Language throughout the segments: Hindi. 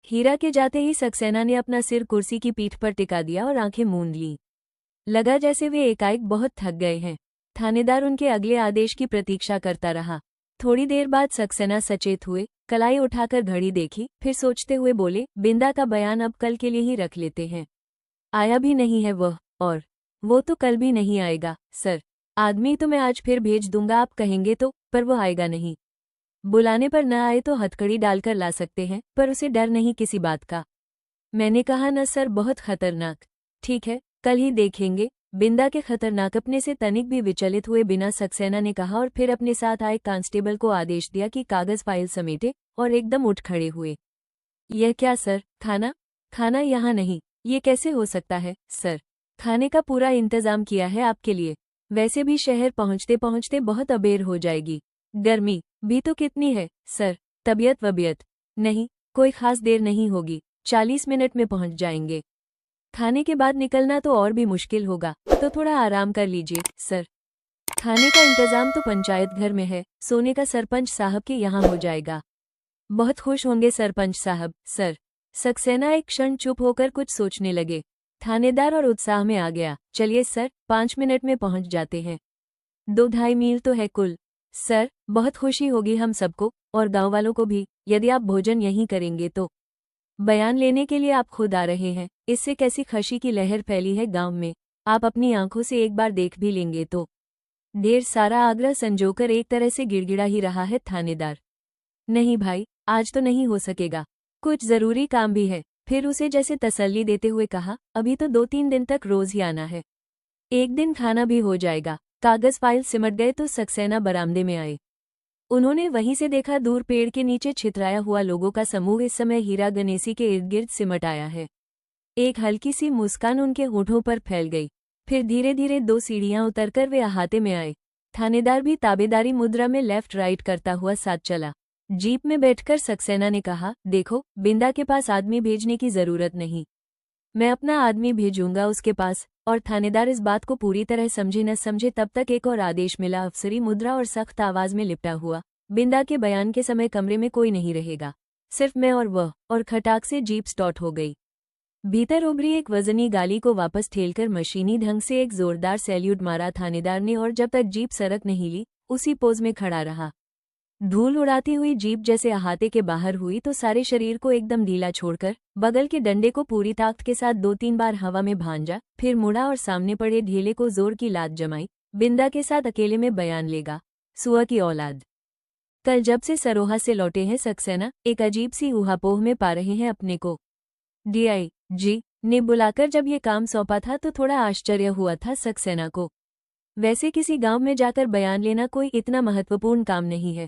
हीरा के जाते ही सक्सेना ने अपना सिर कुर्सी की पीठ पर टिका दिया और आंखें मूंद ली। लगा जैसे वे एकाएक बहुत थक गए हैं। थानेदार उनके अगले आदेश की प्रतीक्षा करता रहा। थोड़ी देर बाद सक्सेना सचेत हुए, कलाई उठाकर घड़ी देखी, फिर सोचते हुए बोले, बिंदा का बयान अब कल के लिए ही रख लेते हैं। आया भी नहीं है वह, और वो तो कल भी नहीं आएगा। सर, आदमी तो मैं आज फिर भेज दूंगा, आप कहेंगे तो, पर वो आएगा नहीं। बुलाने पर न आए तो हथकड़ी डालकर ला सकते हैं, पर उसे डर नहीं किसी बात का। मैंने कहा न सर, बहुत खतरनाक। ठीक है, कल ही देखेंगे। बिंदा के खतरनाकपने से तनिक भी विचलित हुए बिना सक्सेना ने कहा और फिर अपने साथ आए कांस्टेबल को आदेश दिया कि कागज फाइल समेटे, और एकदम उठ खड़े हुए। यह क्या सर, खाना? खाना यहाँ नहीं। ये कैसे हो सकता है सर? खाने का पूरा इंतजाम किया है आपके लिए। वैसे भी शहर पहुँचते पहुँचते बहुत अबेर हो जाएगी। गर्मी भी तो कितनी है सर। तबीयत वबीयत? नहीं, कोई खास देर नहीं होगी, 40 मिनट में पहुँच जाएंगे। खाने के बाद निकलना तो और भी मुश्किल होगा, तो थोड़ा आराम कर लीजिए सर। खाने का इंतजाम तो पंचायत घर में है, सोने का सरपंच साहब के यहाँ हो जाएगा। बहुत खुश होंगे सरपंच साहब। सर। सक्सेना एक क्षण चुप होकर कुछ सोचने लगे। थानेदार और उत्साह में आ गया, चलिए सर, 5 मिनट में पहुंच जाते हैं। 2-2.5 मील तो है कुल। सर, बहुत खुशी होगी हम सबको, और गांव वालों को भी, यदि आप भोजन यहीं करेंगे तो। बयान लेने के लिए आप खुद आ रहे हैं, इससे कैसी खुशी की लहर फैली है गांव में, आप अपनी आंखों से एक बार देख भी लेंगे तो। ढेर सारा आग्रह संजोकर एक तरह से गिड़गिड़ा ही रहा है थानेदार। नहीं भाई, आज तो नहीं हो सकेगा, कुछ जरूरी काम भी है। फिर उसे जैसे तसल्ली देते हुए कहा, अभी तो 2-3 दिन तक रोज ही आना है, एक दिन खाना भी हो जाएगा। कागज फाइल सिमट गए तो सक्सेना बरामदे में आए। उन्होंने वहीं से देखा, दूर पेड़ के नीचे छितराया हुआ लोगों का समूह इस समय हीरा गणेशी के इर्द गिर्द सिमट आया है। एक हल्की सी मुस्कान उनके होठों पर फैल गई। फिर धीरे धीरे 2 सीढ़ियां उतरकर वे अहाते में आए। थानेदार भी ताबेदारी मुद्रा में लेफ्ट राइट करता हुआ साथ चला। जीप में बैठकर सक्सेना ने कहा, देखो, बिंदा के पास आदमी भेजने की जरूरत नहीं, मैं अपना आदमी भेजूंगा उसके पास। और थानेदार इस बात को पूरी तरह समझे न समझे तब तक एक और आदेश मिला, अफसरी मुद्रा और सख्त आवाज में लिपटा हुआ, बिंदा के बयान के समय कमरे में कोई नहीं रहेगा, सिर्फ मैं और वह। और खटाक से जीप स्टार्ट हो गई। भीतर उभरी एक वजनी गाली को वापस ठेलकर मशीनी ढंग से एक जोरदार सैल्यूट मारा थानेदार ने, और जब तक जीप सड़क नहीं ली, उसी पोज में खड़ा रहा। धूल उड़ाती हुई जीप जैसे अहाते के बाहर हुई तो सारे शरीर को एकदम ढीला छोड़कर बगल के डंडे को पूरी ताकत के साथ 2-3 बार हवा में भांजा, फिर मुड़ा और सामने पड़े ढेले को जोर की लात जमाई। बिंदा के साथ अकेले में बयान लेगा, सुअर की औलाद। कल जब से सरोहा से लौटे हैं सक्सेना, एक अजीब सी ऊहापोह में पा रहे हैं अपने को। डीआई जी ने बुलाकर जब ये काम सौंपा था तो थोड़ा आश्चर्य हुआ था सक्सेना को। वैसे किसी गांव में जाकर बयान लेना कोई इतना महत्वपूर्ण काम नहीं है।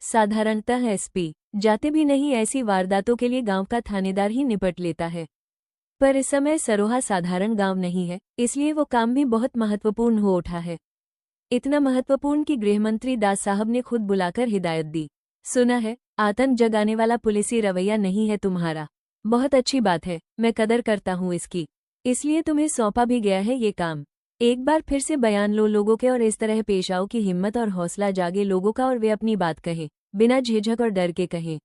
साधारणतः एसपी जाते भी नहीं, ऐसी वारदातों के लिए गांव का थानेदार ही निपट लेता है। पर इस समय सरोहा साधारण गांव नहीं है, इसलिए वो काम भी बहुत महत्वपूर्ण हो उठा है। इतना महत्वपूर्ण कि गृहमंत्री दास साहब ने खुद बुलाकर हिदायत दी। सुना है, आतंक जगाने वाला पुलिसी रवैया नहीं है तुम्हारा। बहुत अच्छी बात है, मैं कदर करता हूँ इसकी, इसलिए तुम्हें सौंपा भी गया है ये काम। एक बार फिर से बयान लो लोगों के, और इस तरह पेश आओ कि हिम्मत और हौसला जागे लोगों का, और वे अपनी बात कहें, बिना झिझक और डर के कहें।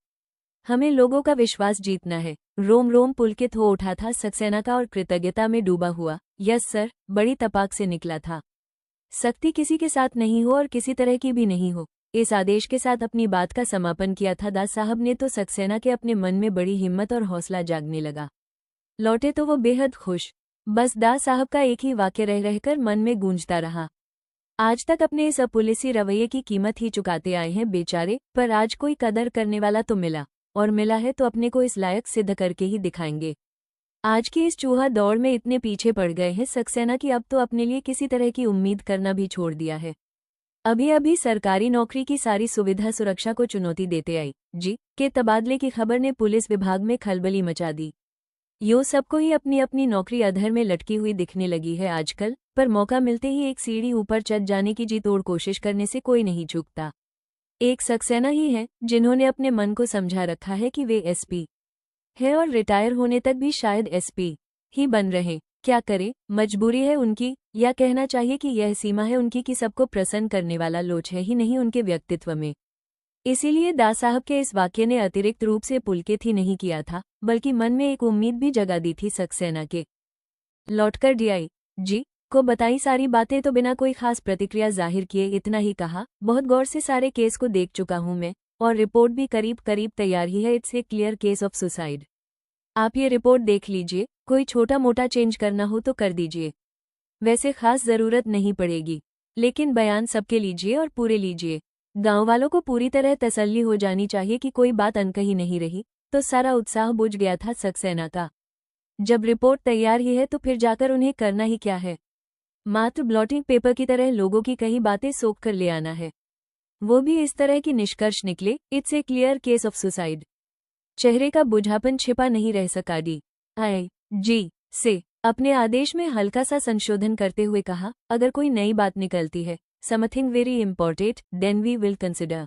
हमें लोगों का विश्वास जीतना है। रोम रोम पुलकित हो उठा था सक्सेना का और कृतज्ञता में डूबा हुआ, यस सर, बड़ी तपाक से निकला था। सख्ती किसी के साथ नहीं हो और किसी तरह की भी नहीं हो, इस आदेश के साथ अपनी बात का समापन किया था दास साहब ने, तो सक्सेना के अपने मन में बड़ी हिम्मत और हौसला जागने लगा। लौटे तो वो बेहद खुश। बस दास साहब का एक ही वाक्य रह रहकर मन में गूंजता रहा, आज तक अपने इस अपुलिसी रवैये की कीमत ही चुकाते आए हैं बेचारे, पर आज कोई कदर करने वाला तो मिला, और मिला है तो अपने को इस लायक सिद्ध करके ही दिखाएंगे। आज की इस चूहा दौड़ में इतने पीछे पड़ गए हैं सक्सेना की, अब तो अपने लिए किसी तरह की उम्मीद करना भी छोड़ दिया है। अभी अभी सरकारी नौकरी की सारी सुविधा सुरक्षा को चुनौती देते आई जी के तबादले की खबर ने पुलिस विभाग में खलबली मचा दी। यो सबको ही अपनी अपनी नौकरी अधर में लटकी हुई दिखने लगी है आजकल, पर मौका मिलते ही एक सीढ़ी ऊपर चढ़ जाने की जी तोड़ कोशिश करने से कोई नहीं चूकता। एक सक्सेना ही है जिन्होंने अपने मन को समझा रखा है कि वे एसपी है, और रिटायर होने तक भी शायद एसपी ही बन रहे। क्या करे, मजबूरी है उनकी, या कहना चाहिए कि यह सीमा है उनकी कि सबको प्रसन्न करने वाला लोच है ही नहीं उनके व्यक्तित्व में। इसीलिए दास साहब के इस वाक्य ने अतिरिक्त रूप से पुलकित ही नहीं किया था, बल्कि मन में एक उम्मीद भी जगा दी थी सक्सेना के। लौटकर डीआई जी को बताई सारी बातें तो बिना कोई खास प्रतिक्रिया जाहिर किए इतना ही कहा, बहुत गौर से सारे केस को देख चुका हूं मैं, और रिपोर्ट भी करीब करीब तैयार ही है। It's a clear case of suicide. आप ये रिपोर्ट देख लीजिए, कोई छोटा मोटा चेंज करना हो तो कर दीजिए, वैसे खास जरूरत नहीं पड़ेगी, लेकिन बयान सबके लीजिए और पूरे लीजिए। गांव वालों को पूरी तरह तसल्ली हो जानी चाहिए कि कोई बात अनकही नहीं रही। तो सारा उत्साह बुझ गया था सक्सेना का। जब रिपोर्ट तैयार ही है तो फिर जाकर उन्हें करना ही क्या है, मात्र ब्लॉटिंग पेपर की तरह लोगों की कई बातें सोख कर ले आना है, वो भी इस तरह की निष्कर्ष निकले। It's a clear case of suicide. चेहरे का बुझापन छिपा नहीं रह सका। DIG से अपने आदेश में हल्का सा संशोधन करते हुए कहा, अगर कोई नई बात निकलती है, something very important, then we will consider.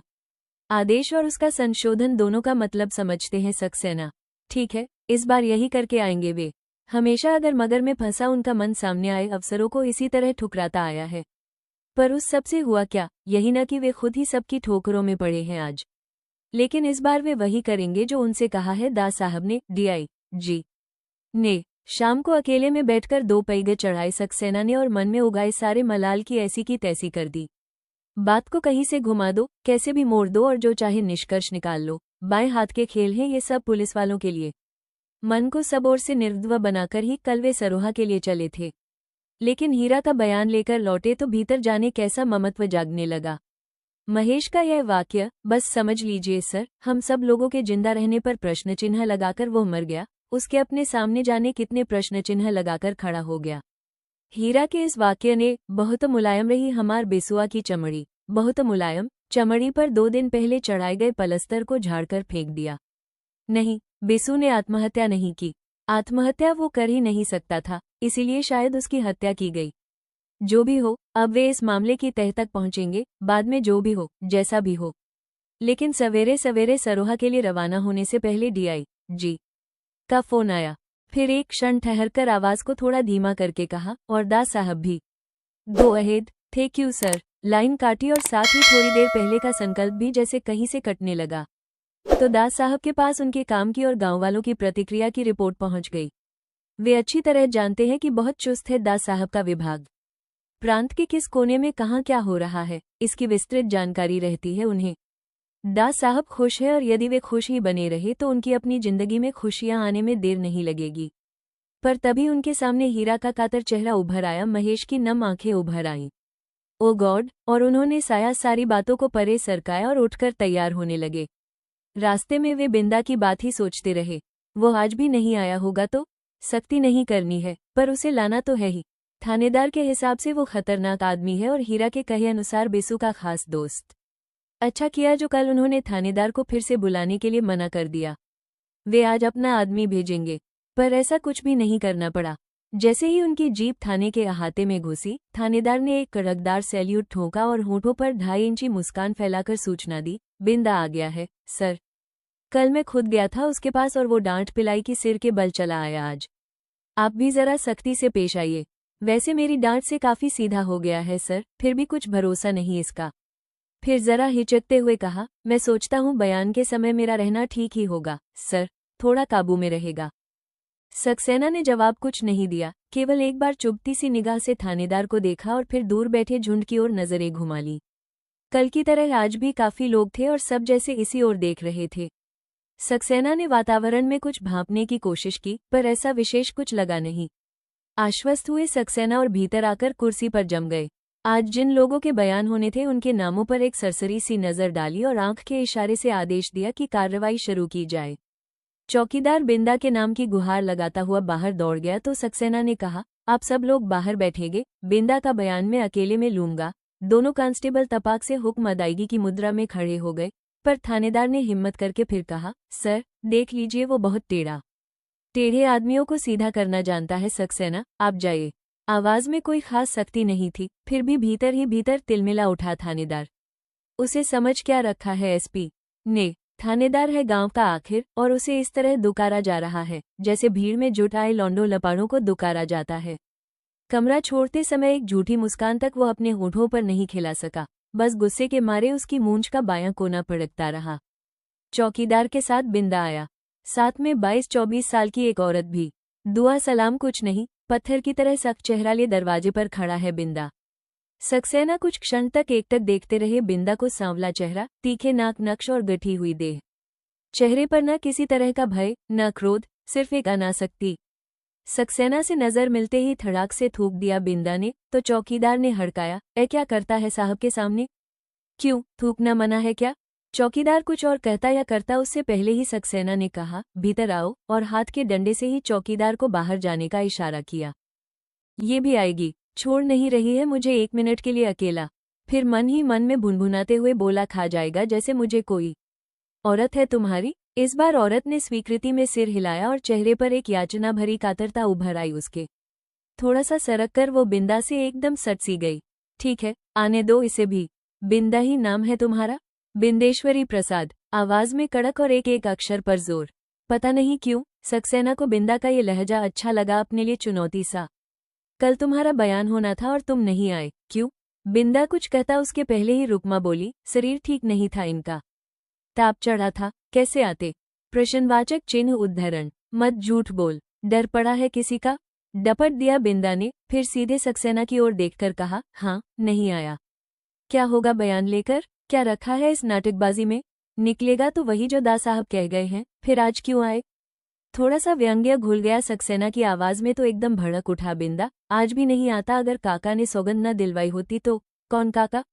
आदेश और उसका संशोधन दोनों का मतलब समझते हैं सक्सेना। ठीक है, इस बार यही करके आएंगे वे। हमेशा अगर मगर में फंसा उनका मन सामने आए अफसरों को इसी तरह ठुकराता आया है। पर उस सब से हुआ क्या, यही न कि वे खुद ही सबकी ठोकरों में पड़े हैं आज। लेकिन इस बार वे वही करेंगे जो उनसे कहा है दास साहब ने। DIG ने शाम को अकेले में बैठकर 2 पैगे चढ़ाए सक्सेना ने और मन में उगाए सारे मलाल की ऐसी की तैसी कर दी। बात को कहीं से घुमा दो, कैसे भी मोड़ दो और जो चाहे निष्कर्ष निकाल लो, बाएं हाथ के खेल हैं ये सब पुलिस वालों के लिए। मन को सब ओर से निर्द्व बनाकर ही कल वे सरोहा के लिए चले थे, लेकिन हीरा का बयान लेकर लौटे तो भीतर जाने कैसा ममत्व जागने लगा। महेश का यह वाक्य, बस समझ लीजिए सर, हम सब लोगों के जिंदा रहने पर प्रश्न चिन्ह लगाकर वो मर गया, उसके अपने सामने जाने कितने प्रश्न चिन्ह लगाकर खड़ा हो गया। हीरा के इस वाक्य ने बहुत मुलायम रही हमार बेसुआ की चमड़ी, बहुत मुलायम चमड़ी पर 2 दिन पहले चढ़ाए गए पलस्तर को झाड़कर फेंक दिया। नहीं, बेसु ने आत्महत्या नहीं की। आत्महत्या वो कर ही नहीं सकता था, इसीलिए शायद उसकी हत्या की गई। जो भी हो, अब वे इस मामले की तह तक पहुंचेंगे, बाद में जो भी हो, जैसा भी हो। लेकिन सवेरे सवेरे सरोहा के लिए रवाना होने से पहले DIG का फोन आया। फिर एक क्षण ठहरकर आवाज को थोड़ा धीमा करके कहा, और दास साहब भी। Go ahead. Thank you sir. Line काटी और साथ ही थोड़ी देर पहले का संकल्प भी जैसे कहीं से कटने लगा। तो दास साहब के पास उनके काम की और गांव वालों की प्रतिक्रिया की रिपोर्ट पहुंच गई। वे अच्छी तरह जानते हैं कि बहुत चुस्त है दास साहब का विभाग। प्रांत के किस कोने में कहाँ क्या हो रहा है, इसकी विस्तृत जानकारी रहती है उन्हें। दास साहब खुश है और यदि वे खुश ही बने रहे तो उनकी अपनी जिंदगी में खुशियां आने में देर नहीं लगेगी। पर तभी उनके सामने हीरा का कातर चेहरा उभर आया, महेश की नम आंखें उभर आईं। ओ गॉड! और उन्होंने सारी बातों को परे सरकाया और उठकर तैयार होने लगे। रास्ते में वे बिंदा की बात ही सोचते रहे। वो आज भी नहीं आया होगा तो? सख्ती नहीं करनी है, पर उसे लाना तो है ही। थानेदार के हिसाब से वो खतरनाक आदमी है और हीरा के कहे अनुसार बेसु का खास दोस्त। अच्छा किया जो कल उन्होंने थानेदार को फिर से बुलाने के लिए मना कर दिया। वे आज अपना आदमी भेजेंगे, पर ऐसा कुछ भी नहीं करना पड़ा। जैसे ही उनकी जीप थाने के अहाते में घुसी, थानेदार ने एक कड़कदार सैल्यूट ठोका और होठों पर 2.5 इंची मुस्कान फैलाकर सूचना दी, बिंदा आ गया है, सर। कल मैं खुद गया था उसके पास और वो डांट पिलाई की सिर के बल चला आया आज। आप भी जरा सख्ती से पेश आइए। वैसे मेरी डांट से काफी सीधा हो गया है सर, फिर भी कुछ भरोसा नहीं इसका। फिर जरा हिचकते हुए कहा, मैं सोचता हूँ बयान के समय मेरा रहना ठीक ही होगा, सर, थोड़ा काबू में रहेगा। सक्सेना ने जवाब कुछ नहीं दिया, केवल एक बार चुभती सी निगाह से थानेदार को देखा और फिर दूर बैठे झुंड की ओर नजरें घुमा ली। कल की तरह आज भी काफी लोग थे और सब जैसे इसी ओर देख रहे थे। सक्सेना ने वातावरण में कुछ भांपने की कोशिश की, पर ऐसा विशेष कुछ लगा नहीं। आश्वस्त हुए सक्सेना और भीतर आकर कुर्सी पर जम गए। आज जिन लोगों के बयान होने थे उनके नामों पर एक सरसरी सी नजर डाली और आंख के इशारे से आदेश दिया कि कार्रवाई शुरू की जाए। चौकीदार बिंदा के नाम की गुहार लगाता हुआ बाहर दौड़ गया तो सक्सेना ने कहा, आप सब लोग बाहर बैठेंगे, बिंदा का बयान मैं अकेले में लूंगा। दोनों कांस्टेबल तपाक से हुक्म अदायगी की मुद्रा में खड़े हो गए, पर थानेदार ने हिम्मत करके फिर कहा, सर, देख लीजिए वो बहुत टेढ़े आदमियों को सीधा करना जानता है सक्सेना, आप जाइए। आवाज में कोई खास सख्ती नहीं थी, फिर भी भीतर ही भीतर तिलमिला उठा थानेदार। उसे समझ क्या रखा है SP ने? थानेदार है गांव का आखिर, और उसे इस तरह दुकारा जा रहा है जैसे भीड़ में जुट आए लौंडों लपाड़ों को दुकारा जाता है। कमरा छोड़ते समय एक झूठी मुस्कान तक वो अपने होठों पर नहीं खिला सका। बस गुस्से के मारे उसकी मूंछ का बायां कोना पड़कता रहा। चौकीदार के साथ बिंदा आया, साथ में 22-24 साल की एक औरत भी। दुआ सलाम कुछ नहीं, पत्थर की तरह सख्त चेहरा लिए दरवाजे पर खड़ा है बिंदा। सक्सेना कुछ क्षण तक एकटक देखते रहे बिंदा को। सांवला चेहरा, तीखे नाक नक्श और गठी हुई देह। चेहरे पर न किसी तरह का भय, न क्रोध, सिर्फ एक अनासक्ति। सक्सेना से नजर मिलते ही धड़ाक से थूक दिया बिंदा ने, तो चौकीदार ने हड़काया, ए क्या करता है साहब के सामने? क्यों, थूकना मना है क्या? चौकीदार कुछ और कहता या करता उससे पहले ही सक्सेना ने कहा, भीतर आओ, और हाथ के डंडे से ही चौकीदार को बाहर जाने का इशारा किया। ये भी आएगी, छोड़ नहीं रही है मुझे 1 मिनट के लिए अकेला। फिर मन ही मन में भुनभुनाते हुए बोला, खा जाएगा जैसे मुझे कोई औरत है तुम्हारी। इस बार औरत ने स्वीकृति में सिर हिलाया और चेहरे पर एक याचना भरी कातरता उभर आई उसके। थोड़ा सा सरक कर वो बिंदा से एकदम सट सी गई। ठीक है, आने दो इसे भी। बिंदा ही नाम है तुम्हारा? बिंदेश्वरी प्रसाद। आवाज में कड़क और एक एक अक्षर पर जोर। पता नहीं क्यों सक्सेना को बिंदा का ये लहजा अच्छा लगा, अपने लिए चुनौती सा। कल तुम्हारा बयान होना था और तुम नहीं आए, क्यों? बिंदा कुछ कहता उसके पहले ही रुकमा बोली, शरीर ठीक नहीं था इनका, ताप चढ़ा था। कैसे आते? प्रश्नवाचक चिन्ह उद्धरण। मत झूठ बोल, डर पड़ा है किसी का? डपट दिया बिंदा ने, फिर सीधे सक्सेना की ओर देखकर कहा, हाँ, नहीं आया। क्या होगा बयान लेकर? क्या रखा है इस नाटकबाजी में? निकलेगा तो वही जो दा साहब कह गए हैं, फिर आज क्यों आए? थोड़ा सा व्यंग्य घुल गया सक्सेना की आवाज में, तो एकदम भड़क उठा बिंदा। आज भी नहीं आता? अगर काका ने सौगंध न दिलवाई होती तो? कौन काका?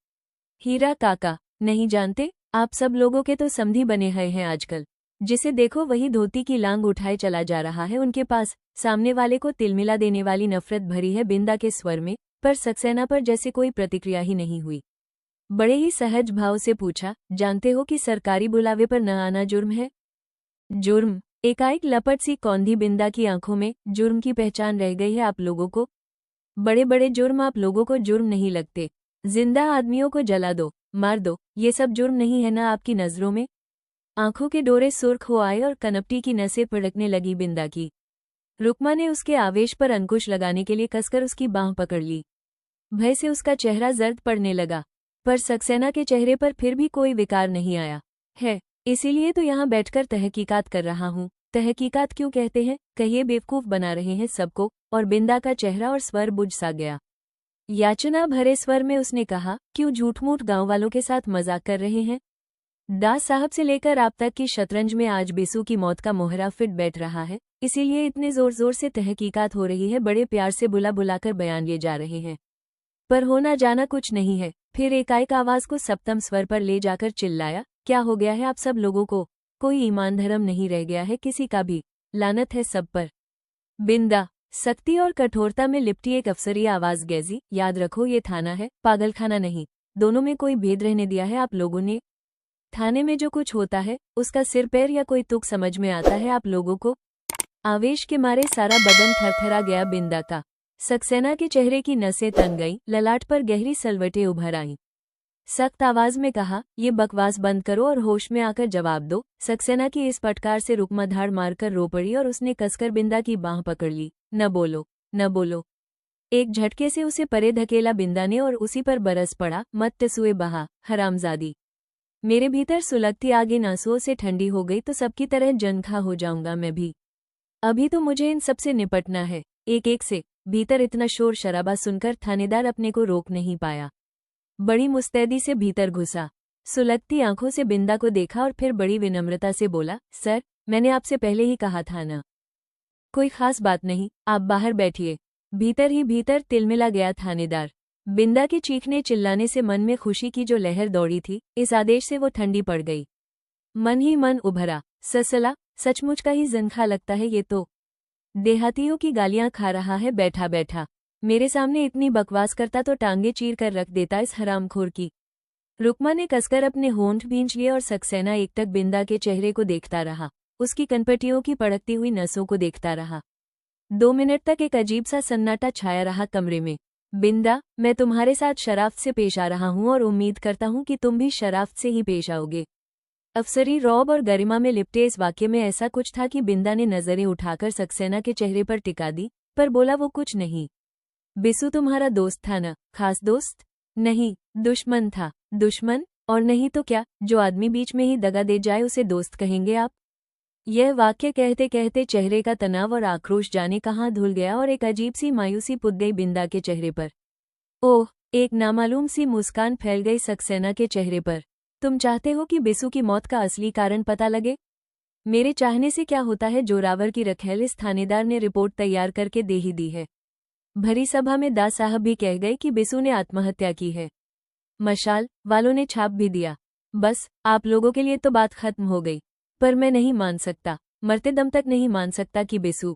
हीरा काका। नहीं जानते? आप सब लोगों के तो समधी बने हैं आजकल। जिसे देखो वही धोती की लांग उठाए चला जा रहा है उनके पास। सामने वाले को तिलमिला देने वाली नफरत भरी है बिंदा के स्वर में, पर सक्सेना पर जैसे कोई प्रतिक्रिया ही नहीं हुई। बड़े ही सहज भाव से पूछा, जानते हो कि सरकारी बुलावे पर न आना जुर्म है? जुर्म? एकाएक लपट सी कौंधी बिंदा की आंखों में। जुर्म की पहचान रह गई है आप लोगों को? बड़े बड़े जुर्म आप लोगों को जुर्म नहीं लगते। जिंदा आदमियों को जला दो, मार दो, ये सब जुर्म नहीं है ना आपकी नजरों में? आंखों के डोरे सुर्ख हो आए और कनपटी की नसें फड़कने लगी बिंदा की। रुकमा ने उसके आवेश पर अंकुश लगाने के लिए कसकर उसकी बांह पकड़ ली। भय से उसका चेहरा जर्द पड़ने लगा, पर सक्सेना के चेहरे पर फिर भी कोई विकार नहीं आया। है, इसीलिए तो यहाँ बैठकर तहकीकात कर रहा हूँ। तहकीकात क्यों कहते हैं? कहिए, बेवकूफ बना रहे हैं सबको। और बिंदा का चेहरा और स्वर बुझ सा गया। याचना भरे स्वर में उसने कहा, क्यों झूठ मूठ गाँव वालों के साथ मजाक कर रहे हैं? दास साहब से लेकर आप तक की शतरंज में आज बेसू की मौत का मोहरा फिट बैठ रहा है, इसीलिए इतने जोर जोर से तहकीकात हो रही है। बड़े प्यार से बुला बुलाकर बयान लिए जा रहे हैं, पर होना जाना कुछ नहीं है। फिर एकाएक आवाज को सप्तम स्वर पर ले जाकर चिल्लाया, क्या हो गया है आप सब लोगों को? कोई ईमान धर्म नहीं रह गया है किसी का भी? लानत है सब पर। बिंदा। सख्ती और कठोरता में लिपटी एक अफसरी आवाज गैजी, याद रखो ये थाना है, पागलखाना नहीं। दोनों में कोई भेद रहने दिया है आप लोगों ने? थाने में जो कुछ होता है उसका सिर पैर या कोई तुक समझ में आता है आप लोगों को? आवेश के मारे सारा बदन थरथरा गया बिंदा का। सक्सेना के चेहरे की नसें तन गईं, ललाट पर गहरी सलवटें उभर आईं। सख्त आवाज में कहा, ये बकवास बंद करो और होश में आकर जवाब दो। सक्सेना की इस फटकार से रुकमा धाड़ मारकर रो पड़ी और उसने कसकर बिंदा की बांह पकड़ ली। न बोलो, न बोलो। एक झटके से उसे परे धकेला बिंदा ने और उसी पर बरस पड़ा, मत तसुए बहा, हरामजादी। मेरे भीतर सुलगती आग इन आंसुओं से ठंडी हो गई तो सबकी तरह जनखा हो जाऊंगा मैं भी। अभी तो मुझे इन सबसे निपटना है, एक एक से। भीतर इतना शोर शराबा सुनकर थानेदार अपने को रोक नहीं पाया। बड़ी मुस्तैदी से भीतर घुसा, सुलगती आंखों से बिंदा को देखा और फिर बड़ी विनम्रता से बोला, सर, मैंने आपसे पहले ही कहा था ना। कोई खास बात नहीं, आप बाहर बैठिए। भीतर ही भीतर तिलमिला गया थानेदार। बिंदा के चीखने चिल्लाने से मन में खुशी की जो लहर दौड़ी थी, इस आदेश से वो ठंडी पड़ गई। मन ही मन उभरा, ससला, सचमुच का ही जिनखा लगता है ये तो। देहातियों की गालियां खा रहा है बैठा बैठा। मेरे सामने इतनी बकवास करता तो टांगे चीर कर रख देता इस हरामखोर की। रुकमा ने कसकर अपने होंठ भींच लिए और सक्सेना एकटक बिंदा के चेहरे को देखता रहा, उसकी कनपटियों की पड़कती हुई नसों को देखता रहा। 2 मिनट तक एक अजीब सा सन्नाटा छाया रहा कमरे में। बिंदा, मैं तुम्हारे साथ शराफ्त से पेश आ रहा हूं और उम्मीद करता हूं कि तुम भी शराफ्त से ही पेश आओगे। अफसरी रौब और गरिमा में लिपटे इस वाक्य में ऐसा कुछ था कि बिंदा ने नजरें उठाकर सक्सेना के चेहरे पर टिका दी, पर बोला वो कुछ नहीं। बिसु तुम्हारा दोस्त था ना? खास दोस्त? नहीं, दुश्मन था। दुश्मन? और नहीं तो क्या, जो आदमी बीच में ही दगा दे जाए उसे दोस्त कहेंगे आप? यह वाक्य कहते कहते चेहरे का तनाव और आक्रोश जाने कहाँ धुल गया और एक अजीब सी मायूसी पुत गई बिंदा के चेहरे पर। ओह! एक नामालूम सी मुस्कान फैल गई सक्सेना के चेहरे पर। तुम चाहते हो कि बिसु की मौत का असली कारण पता लगे? मेरे चाहने से क्या होता है, जोरावर की रखेल इस थानेदार ने रिपोर्ट तैयार करके दे ही दी है। भरी सभा में दा साहब भी कह गए कि बिसु ने आत्महत्या की है। मशाल वालों ने छाप भी दिया। बस, आप लोगों के लिए तो बात खत्म हो गई, पर मैं नहीं मान सकता, मरते दम तक नहीं मान सकता कि बिसु।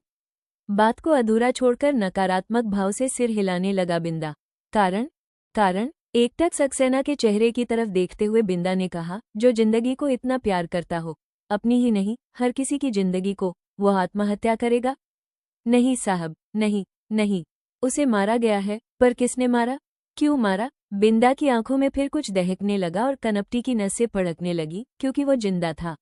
बात को अधूरा छोड़कर नकारात्मक भाव से सिर हिलाने लगा बिंदा। कारण? कारण? एकटक सक्सेना के चेहरे की तरफ देखते हुए बिंदा ने कहा, जो जिंदगी को इतना प्यार करता हो, अपनी ही नहीं, हर किसी की जिंदगी को, वो आत्महत्या करेगा? नहीं साहब, नहीं, नहीं। उसे मारा गया है, पर किसने मारा? क्यों मारा? बिंदा की आंखों में फिर कुछ दहकने लगा और कनपटी की नसें फड़कने लगी, क्योंकि वो जिंदा था।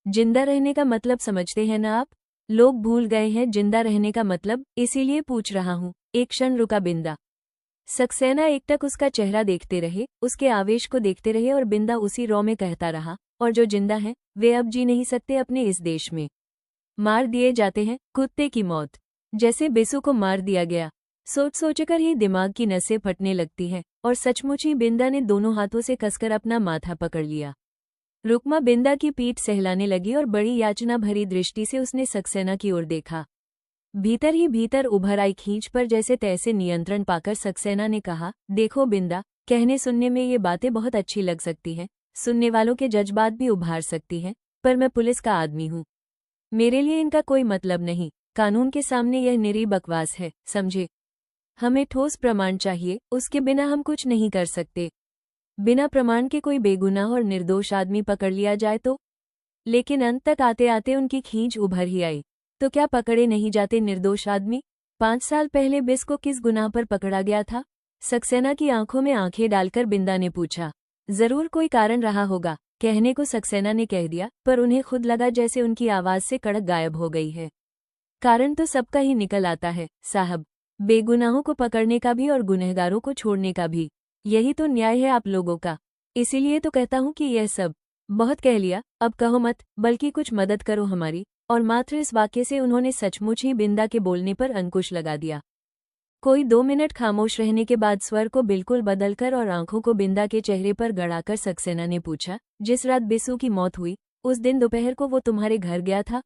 जिंदा रहने का मतलब समझते हैं ना आप? लोग भूल गए हैं जिंदा रहने का मतलब, इसीलिए पूछ रहा हूं। एक क्षण रुका बिंदा। सक्सेना एकटक उसका चेहरा देखते रहे, उसके आवेश को देखते रहे और बिंदा उसी रौ में कहता रहा, और जो जिंदा हैं, वे अब जी नहीं सकते अपने इस देश में। मार दिए जाते हैं, कुत्ते की मौत। जैसे बिसु को मार दिया गया। सोच सोचकर ही दिमाग की नसें फटने लगती हैं, और सचमुच ही बिंदा ने दोनों हाथों से कसकर अपना माथा पकड़ लिया। रुकमा बिंदा की पीठ सहलाने लगी और बड़ी याचना भरी दृष्टि से उसने सक्सेना की ओर देखा। भीतर ही भीतर उभर आई खींच पर जैसे तैसे नियंत्रण पाकर सक्सेना ने कहा, देखो बिंदा, कहने सुनने में ये बातें बहुत अच्छी लग सकती हैं, सुनने वालों के जज्बात भी उभार सकती हैं, पर मैं पुलिस का आदमी हूँ। मेरे लिए इनका कोई मतलब नहीं। कानून के सामने यह निरी बकवास है, समझे? हमें ठोस प्रमाण चाहिए, उसके बिना हम कुछ नहीं कर सकते। बिना प्रमाण के कोई बेगुनाह और निर्दोष आदमी पकड़ लिया जाए तो? लेकिन अंत तक आते आते उनकी खींच उभर ही आई। तो क्या पकड़े नहीं जाते निर्दोष आदमी? 5 साल पहले बिस को किस गुनाह पर पकड़ा गया था? सक्सेना की आंखों में आंखें डालकर बिंदा ने पूछा। जरूर कोई कारण रहा होगा, कहने को सक्सेना ने कह दिया, पर उन्हें खुद लगा जैसे उनकी आवाज से कड़क गायब हो गई है। कारण तो सबका ही निकल आता है साहब, बेगुनाहों को पकड़ने का भी और गुनहगारों को छोड़ने का भी। यही तो न्याय है आप लोगों का। इसीलिए तो कहता हूं कि यह सब बहुत कह लिया, अब कहो मत, बल्कि कुछ मदद करो हमारी। और मात्र इस वाक्य से उन्होंने सचमुच ही बिंदा के बोलने पर अंकुश लगा दिया। कोई 2 मिनट खामोश रहने के बाद स्वर को बिल्कुल बदलकर और आंखों को बिंदा के चेहरे पर गड़ाकर सक्सेना ने पूछा, जिस रात बिसु की मौत हुई, उस दिन दोपहर को वो तुम्हारे घर गया था?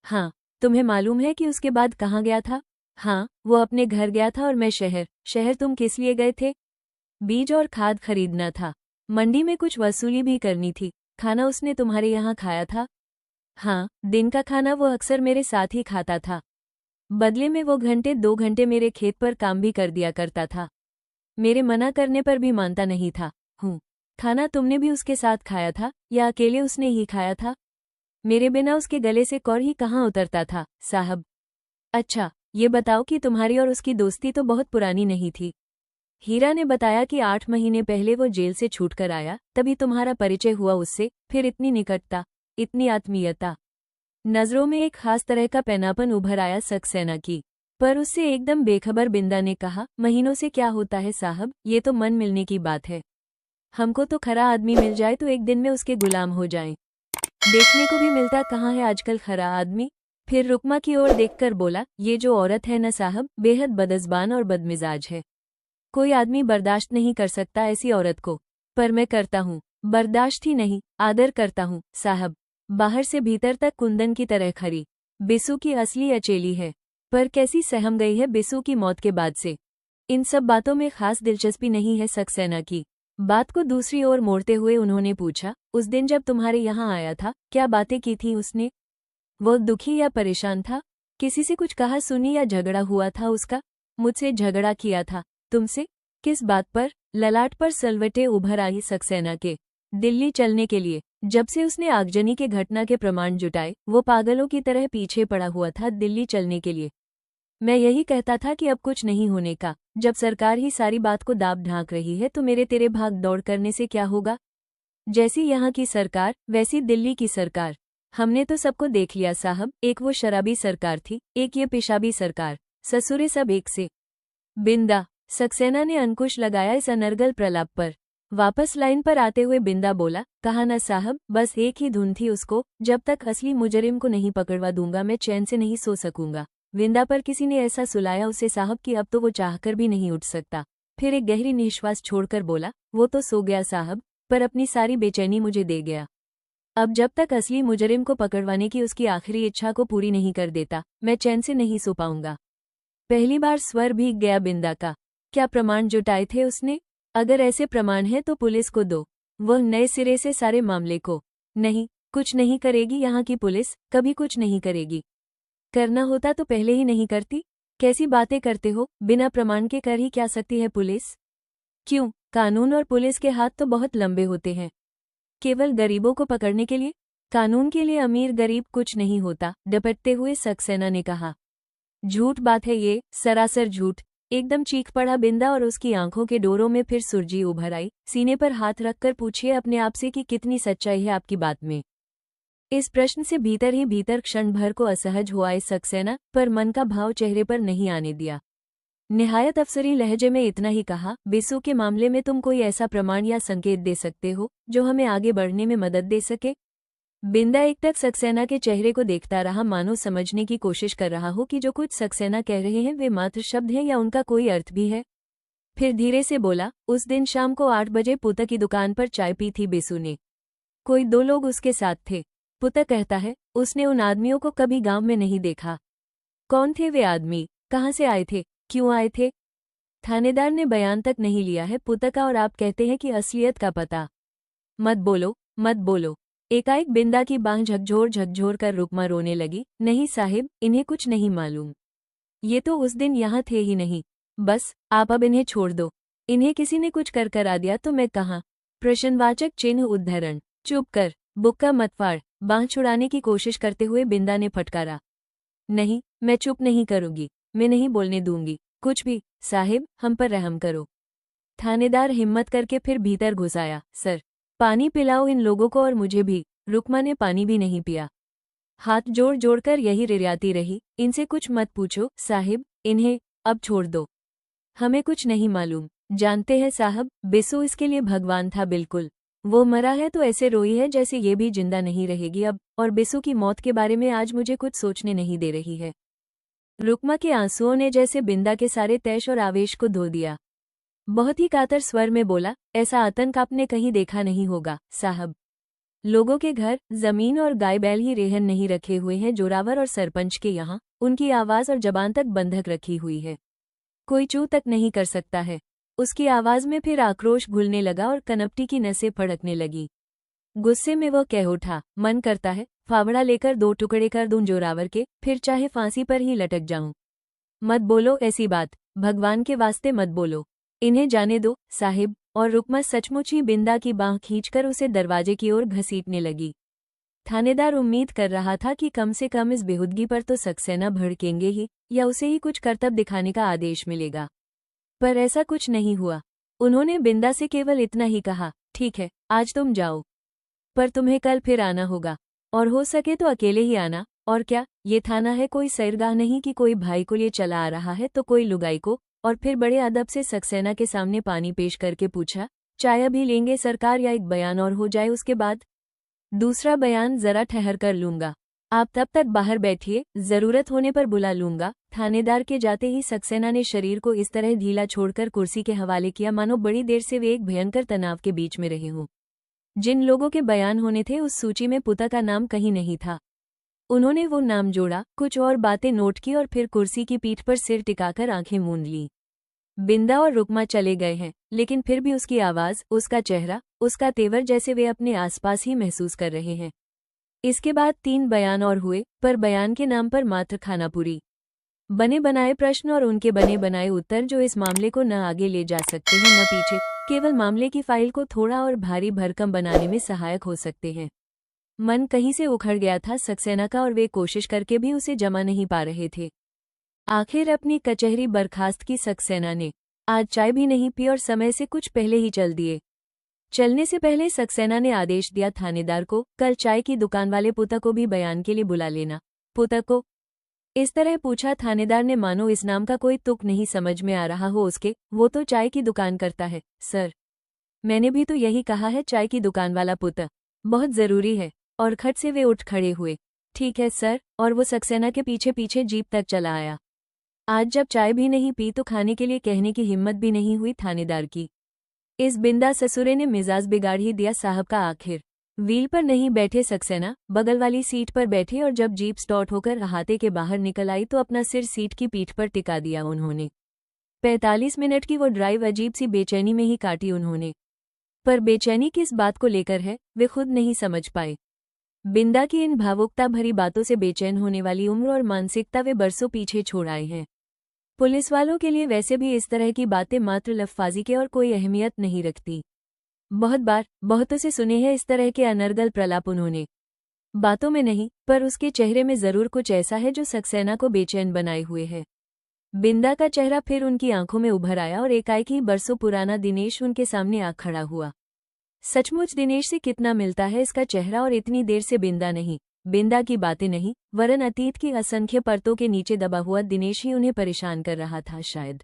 हाँ। तुम्हें मालूम है कि उसके बाद कहाँ गया था? हाँ, वो अपने घर गया था और मैं शहर। शहर तुम किस लिए गए थे? बीज और खाद खरीदना था। मंडी में कुछ वसूली भी करनी थी। खाना उसने तुम्हारे यहाँ खाया था? हाँ, दिन का खाना वो अक्सर मेरे साथ ही खाता था। बदले में वो घंटे 2 घंटे मेरे खेत पर काम भी कर दिया करता था। मेरे मना करने पर भी मानता नहीं था। खाना तुमने भी उसके साथ खाया था, या अकेले उसने ही खाया था? मेरे बिना उसके गले से कौर ही कहाँ उतरता था, साहब। अच्छा, ये बताओ कि तुम्हारी और उसकी दोस्ती तो बहुत पुरानी नहीं थी। हीरा ने बताया कि 8 महीने पहले वो जेल से छूटकर आया, तभी तुम्हारा परिचय हुआ उससे, फिर इतनी निकटता, इतनी आत्मीयता। नजरों में एक खास तरह का पैनापन उभर आया सक्सेना की। पर उससे एकदम बेखबर बिंदा ने कहा, महीनों से क्या होता है साहब, ये तो मन मिलने की बात है। हमको तो खरा आदमी मिल जाए तो एक दिन में उसके गुलाम हो जाएं। देखने को भी मिलता कहाँ है आजकल खरा आदमी। फिर रुकमा की ओर देखकर बोला, ये जो औरत है न साहब, बेहद बदज़बान और बदमिजाज है। कोई आदमी बर्दाश्त नहीं कर सकता ऐसी औरत को। पर मैं करता हूँ, बर्दाश्त ही नहीं, आदर करता हूँ साहब। बाहर से भीतर तक कुंदन की तरह खरी। बिसु की असली अचेली है, पर कैसी सहम गई है बिसु की मौत के बाद से। इन सब बातों में खास दिलचस्पी नहीं है सक्सेना की। बात को दूसरी ओर मोड़ते हुए उन्होंने पूछा, उस दिन जब तुम्हारे यहाँ आया था, क्या बातें की थी उसने? वो दुखी या परेशान था? किसी से कुछ कहा सुनी या झगड़ा हुआ था उसका? मुझसे झगड़ा किया था। तुमसे? किस बात पर? ललाट पर सलवटें उभर आई सक्सेना के। दिल्ली चलने के लिए। जब से उसने आगजनी के घटना के प्रमाण जुटाए, वो पागलों की तरह पीछे पड़ा हुआ था दिल्ली चलने के लिए। मैं यही कहता था कि अब कुछ नहीं होने का। जब सरकार ही सारी बात को दाब ढांक रही है तो मेरे तेरे भाग दौड़ करने से क्या होगा? जैसी यहाँ की सरकार, वैसी दिल्ली की सरकार। हमने तो सबको देख लिया साहब, एक वो शराबी सरकार थी, एक ये पेशाबी सरकार। ससुरे सब एक से। बिंदा। सक्सेना ने अंकुश लगाया इस अनर्गल प्रलाप पर। वापस लाइन पर आते हुए बिंदा बोला, कहा ना साहब, बस एक ही धुन थी उसको, जब तक असली मुजरिम को नहीं पकड़वा दूंगा मैं चैन से नहीं सो सकूंगा। विंदा पर किसी ने ऐसा सुलाया उसे साहब कि अब तो वो चाहकर भी नहीं उठ सकता। फिर एक गहरी निश्वास छोड़कर बोला, वो तो सो गया साहब, पर अपनी सारी बेचैनी मुझे दे गया। अब जब तक असली मुजरिम को पकड़वाने की उसकी आखिरी इच्छा को पूरी नहीं कर देता, मैं चैन से नहीं सो पाऊंगा। पहली बार स्वर भीग गया बिंदा का। क्या प्रमाण जुटाए थे उसने? अगर ऐसे प्रमाण हैं तो पुलिस को दो, वह नए सिरे से सारे मामले को। नहीं, कुछ नहीं करेगी यहाँ की पुलिस, कभी कुछ नहीं करेगी। करना होता तो पहले ही नहीं करती। कैसी बातें करते हो, बिना प्रमाण के कर ही क्या सकती है पुलिस? क्यों, कानून और पुलिस के हाथ तो बहुत लंबे होते हैं। केवल गरीबों को पकड़ने के लिए? कानून के लिए अमीर गरीब कुछ नहीं होता, डपटते हुए सक्सेना ने कहा। झूठ बात है ये, सरासर झूठ। एकदम चीख पड़ा बिंदा और उसकी आंखों के डोरों में फिर सुर्जी उभर आई। सीने पर हाथ रखकर पूछिए अपने आप से कि कितनी सच्चाई है आपकी बात में। इस प्रश्न से भीतर ही भीतर क्षण भर को असहज हुआ इस सक्सेना, पर मन का भाव चेहरे पर नहीं आने दिया। निहायत अफसरी लहजे में इतना ही कहा, बिसु के मामले में तुम कोई ऐसा प्रमाण या संकेत दे सकते हो जो हमें आगे बढ़ने में मदद दे सके? बिंदा एकटक सक्सेना के चेहरे को देखता रहा, मानो समझने की कोशिश कर रहा हो कि जो कुछ सक्सेना कह रहे हैं वे मात्र शब्द हैं या उनका कोई अर्थ भी है। फिर धीरे से बोला, उस दिन शाम को 8 बजे पुता की दुकान पर चाय पी थी बिसु ने। कोई 2 लोग उसके साथ थे। पुता कहता है उसने उन आदमियों को कभी गांव में नहीं देखा। कौन थे वे आदमी, कहाँ से आए थे, क्यों आए थे? थानेदार ने बयान तक नहीं लिया है पुता का और आप कहते हैं कि असलियत का पता। मत बोलो, मत बोलो। एकाएक बिंदा की बांह झकझोर कर रुकमा रोने लगी। नहीं साहिब, इन्हें कुछ नहीं मालूम। ये तो उस दिन यहाँ थे ही नहीं। बस, आप अब इन्हें छोड़ दो। इन्हें किसी ने कुछ कर करा दिया तो मैं कहाँ? प्रश्नवाचक चिन्ह उद्धरण। चुप कर, बुक्का मत फाड़, बांह छुड़ाने की कोशिश करते हुए बिंदा ने फटकारा। नहीं, मैं चुप नहीं करूंगी, मैं नहीं बोलने दूंगी कुछ भी। साहिब, हम पर रहम करो। थानेदार हिम्मत करके फिर भीतर घुस आया। सर, पानी पिलाओ इन लोगों को और मुझे भी। रुकमा ने पानी भी नहीं पिया। हाथ जोड़ जोड़कर यही रिर्याती रही, इनसे कुछ मत पूछो साहिब, इन्हें अब छोड़ दो। हमें कुछ नहीं मालूम। जानते हैं साहब, बिसु इसके लिए भगवान था बिल्कुल। वो मरा है तो ऐसे रोई है जैसे ये भी जिंदा नहीं रहेगी अब, और बिसु की मौत के बारे में आज मुझे कुछ सोचने नहीं दे रही है। रुकमा के आंसुओं ने जैसे बिंदा के सारे तैश और आवेश को धो दिया। बहुत ही कातर स्वर में बोला, ऐसा आतंक आपने कहीं देखा नहीं होगा साहब। लोगों के घर, जमीन और गाय बैल ही रेहन नहीं रखे हुए हैं जोरावर और सरपंच के यहाँ, उनकी आवाज और जबान तक बंधक रखी हुई है। कोई चू तक नहीं कर सकता है। उसकी आवाज में फिर आक्रोश घुलने लगा और कनपटी की नसें फड़कने लगी। गुस्से में वह कह उठा, मन करता है फावड़ा लेकर 2 टुकड़े कर दूं जोरावर के, फिर चाहे फांसी पर ही लटक जाऊं। मत बोलो ऐसी बात, भगवान के वास्ते मत बोलो। इन्हें जाने दो साहिब। और रुकमा सचमुच ही बिंदा की बांह खींचकर उसे दरवाजे की ओर घसीटने लगी। थानेदार उम्मीद कर रहा था कि कम से कम इस बेहुदगी पर तो सक्सेना भड़केंगे ही, या उसे ही कुछ करतब दिखाने का आदेश मिलेगा। पर ऐसा कुछ नहीं हुआ। उन्होंने बिंदा से केवल इतना ही कहा, ठीक है, आज तुम जाओ, पर तुम्हें कल फिर आना होगा, और हो सके तो अकेले ही आना। और क्या, ये थाना है कोई सैरगाह नहीं कि कोई भाई को लिए चला आ रहा है तो कोई लुगाई को। और फिर बड़े अदब से सक्सेना के सामने पानी पेश करके पूछा, चाय अभी लेंगे सरकार या एक बयान और हो जाए उसके बाद? दूसरा बयान जरा ठहर कर लूंगा, आप तब तक बाहर बैठिए, जरूरत होने पर बुला लूंगा। थानेदार के जाते ही सक्सेना ने शरीर को इस तरह ढीला छोड़कर कुर्सी के हवाले किया मानो बड़ी देर से वे एक भयंकर तनाव के बीच में रहे हों। जिन लोगों के बयान होने थे उस सूची में पुता का नाम कहीं नहीं था। उन्होंने वो नाम जोड़ा, कुछ और बातें नोट की और फिर कुर्सी की पीठ पर सिर टिकाकर आंखें मूंद लीं। बिंदा और रुकमा चले गए हैं, लेकिन फिर भी उसकी आवाज, उसका चेहरा, उसका तेवर जैसे वे अपने आसपास ही महसूस कर रहे हैं। इसके बाद 3 बयान और हुए, पर बयान के नाम पर मात्र खानापुरी। बने बनाए प्रश्न और उनके बने बनाए उत्तर जो इस मामले को न आगे ले जा सकते हैं न पीछे, केवल मामले की फाइल को थोड़ा और भारी भरकम बनाने में सहायक हो सकते हैं। मन कहीं से उखड़ गया था सक्सेना का और वे कोशिश करके भी उसे जमा नहीं पा रहे थे। आखिर अपनी कचहरी बर्खास्त की सक्सेना ने आज चाय भी नहीं पी और समय से कुछ पहले ही चल दिए। चलने से पहले सक्सेना ने आदेश दिया थानेदार को, कल चाय की दुकान वाले पुता को भी बयान के लिए बुला लेना। पुता को? इस तरह पूछा थानेदार ने मानो इस नाम का कोई तुक नहीं समझ में आ रहा हो उसके। वो तो चाय की दुकान करता है सर। मैंने भी तो यही कहा है, चाय की दुकान वाला पुत्र बहुत जरूरी है। और खट से वे उठ खड़े हुए। ठीक है सर। और वो सक्सेना के पीछे पीछे जीप तक चला आया। आज जब चाय भी नहीं पी तो खाने के लिए कहने की हिम्मत भी नहीं हुई थानेदार की। इस बिंदा ससुरे ने मिजाज बिगाड़ ही दिया साहब का। आखिर व्हील पर नहीं बैठे सक्सेना, बगल वाली सीट पर बैठे, और जब जीप स्टार्ट होकर अहाते के बाहर निकल आई तो अपना सिर सीट की पीठ पर टिका दिया उन्होंने। 45 मिनट की वो ड्राइव अजीब सी बेचैनी में ही काटी उन्होंने। पर बेचैनी किस बात को लेकर है, वे खुद नहीं समझ पाए। बिंदा की इन भावुकता भरी बातों से बेचैन होने वाली उम्र और मानसिकता वे बरसों पीछे छोड़ आए हैं। पुलिस वालों के लिए वैसे भी इस तरह की बातें मात्र लफ्फाजी के और कोई अहमियत नहीं रखती। बहुत बार बहुतों से सुने हैं इस तरह के अनर्गल प्रलाप उन्होंने। बातों में नहीं, पर उसके चेहरे में जरूर कुछ ऐसा है जो सक्सेना को बेचैन बनाए हुए है। बिंदा का चेहरा फिर उनकी आंखों में उभर आया और एकाएक ही बरसों पुराना दिनेश उनके सामने आ खड़ा हुआ। सचमुच दिनेश से कितना मिलता है इसका चेहरा, और इतनी देर से बिंदा नहीं, बिंदा की बातें नहीं, वरन अतीत की असंख्य परतों के नीचे दबा हुआ दिनेश ही उन्हें परेशान कर रहा था शायद।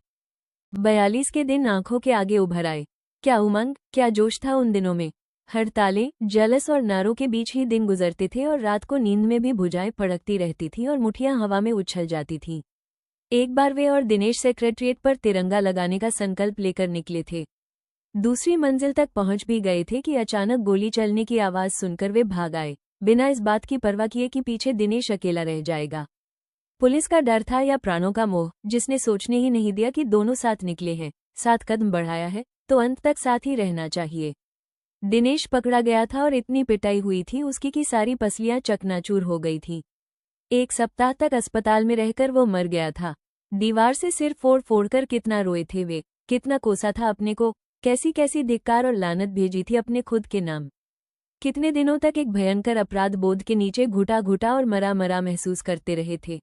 42 के दिन आंखों के आगे उभर आए। क्या उमंग, क्या जोश था उन दिनों में। हड़तालें, जलस और नारों के बीच ही दिन गुजरते थे, और रात को नींद में भी भुजाएं फड़कती रहती थीं और मुठियां हवा में उछल जाती थीं। एक बार वे और दिनेश सेक्रेटरिएट पर तिरंगा लगाने का संकल्प लेकर निकले थे। दूसरी मंजिल तक पहुंच भी गए थे कि अचानक गोली चलने की आवाज सुनकर वे भाग आए, बिना इस बात की परवाह किए कि पीछे दिनेश अकेला रह जाएगा। पुलिस का डर था या प्राणों का मोह, जिसने सोचने ही नहीं दिया कि दोनों साथ निकले हैं, साथ कदम बढ़ाया है तो अंत तक साथ ही रहना चाहिए। दिनेश पकड़ा गया था और इतनी पिटाई हुई थी उसकी कि सारी पसलियां चकनाचूर हो गई थी। 1 सप्ताह तक अस्पताल में रहकर वो मर गया था। दीवार से सिर फोड़ फोड़कर कितना रोए थे वे, कितना कोसा था अपने को, कैसी कैसी धिक्कार और लानत भेजी थी अपने खुद के नाम। कितने दिनों तक एक भयंकर अपराध बोध के नीचे घुटा घुटा और मरा मरा महसूस करते रहे थे।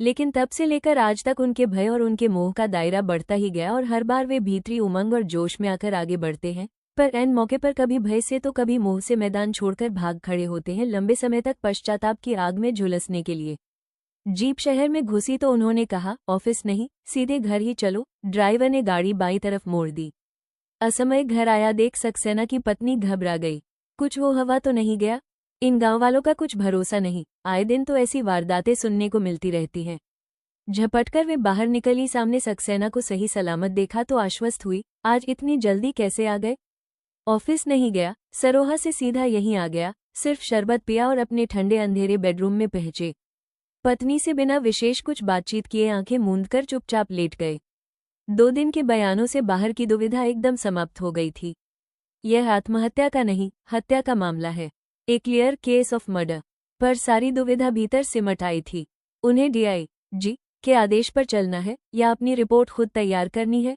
लेकिन तब से लेकर आज तक उनके भय और उनके मोह का दायरा बढ़ता ही गया, और हर बार वे भीतरी उमंग और जोश में आकर आगे बढ़ते हैं, पर ऐन मौके पर कभी भय से तो कभी मोह से मैदान छोड़कर भाग खड़े होते हैं, लंबे समय तक पश्चाताप की आग में झुलसने के लिए। जीप शहर में घुसी तो उन्होंने कहा, ऑफिस नहीं, सीधे घर ही चलो। ड्राइवर ने गाड़ी बाईं तरफ मोड़ दी। असमय घर आया देख सक्सेना की पत्नी घबरा गई। कुछ वो हवा तो नहीं गया। इन गांव वालों का कुछ भरोसा नहीं, आए दिन तो ऐसी वारदातें सुनने को मिलती रहती हैं। झपटकर वे बाहर निकली, सामने सक्सेना को सही सलामत देखा तो आश्वस्त हुई। आज इतनी जल्दी कैसे आ गए। ऑफिस नहीं गया, सरोहा से सीधा यहीं आ गया, सिर्फ शरबत पिया और अपने ठंडे अंधेरे बेडरूम में पहुंचे। पत्नी से बिना विशेष कुछ बातचीत किए आंखें मूंदकर चुपचाप लेट गए। 2 दिन के बयानों से बाहर की दुविधा एकदम समाप्त हो गई थी। यह आत्महत्या का नहीं, हत्या का मामला है, ए क्लियर केस ऑफ मर्डर। पर सारी दुविधा भीतर सिमट आई थी। उन्हें DIG के आदेश पर चलना है या अपनी रिपोर्ट खुद तैयार करनी है।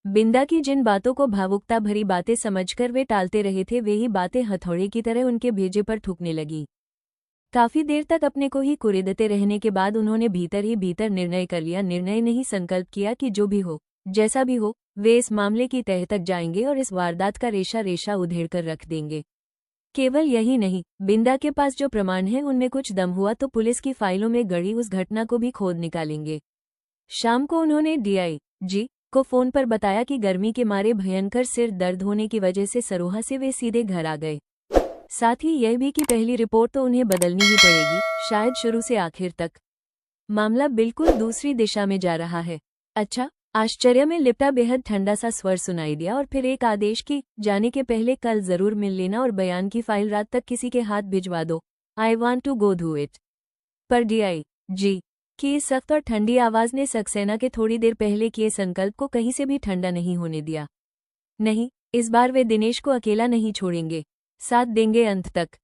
बिंदा की जिन बातों को भावुकता भरी बातें समझकर वे टालते रहे थे, वे ही बातें हथौड़े की तरह उनके भेजे पर ठुकने लगी। काफी देर तक अपने को ही कुरेदते रहने के बाद उन्होंने भीतर ही भीतर निर्णय कर लिया, निर्णय नहीं संकल्प किया कि जो भी हो, जैसा भी हो, वे इस मामले की तह तक जाएंगे और इस वारदात का रेशा रेशा उधेड़ कर रख देंगे। केवल यही नहीं, बिंदा के पास जो प्रमाण है उनमें कुछ दम हुआ तो पुलिस की फाइलों में गड़ी उस घटना को भी खोद निकालेंगे। शाम को उन्होंने DIG को फोन पर बताया कि गर्मी के मारे भयंकर सिर दर्द होने की वजह से सरोहा से वे सीधे घर आ गए। साथ ही यह भी कि पहली रिपोर्ट तो उन्हें बदलनी ही पड़ेगी, शायद शुरू से आखिर तक। मामला बिल्कुल दूसरी दिशा में जा रहा है। अच्छा। आश्चर्य में लिपटा बेहद ठंडा सा स्वर सुनाई दिया और फिर एक आदेश की, जाने के पहले कल जरूर मिल लेना और बयान की फाइल रात तक किसी के हाथ भिजवा दो। I want to go through it. पर DIG की इस सख्त और ठंडी आवाज ने सक्सेना के थोड़ी देर पहले किए संकल्प को कहीं से भी ठंडा नहीं होने दिया। नहीं, इस बार वे दिनेश को अकेला नहीं छोड़ेंगे, साथ देंगे अंत तक।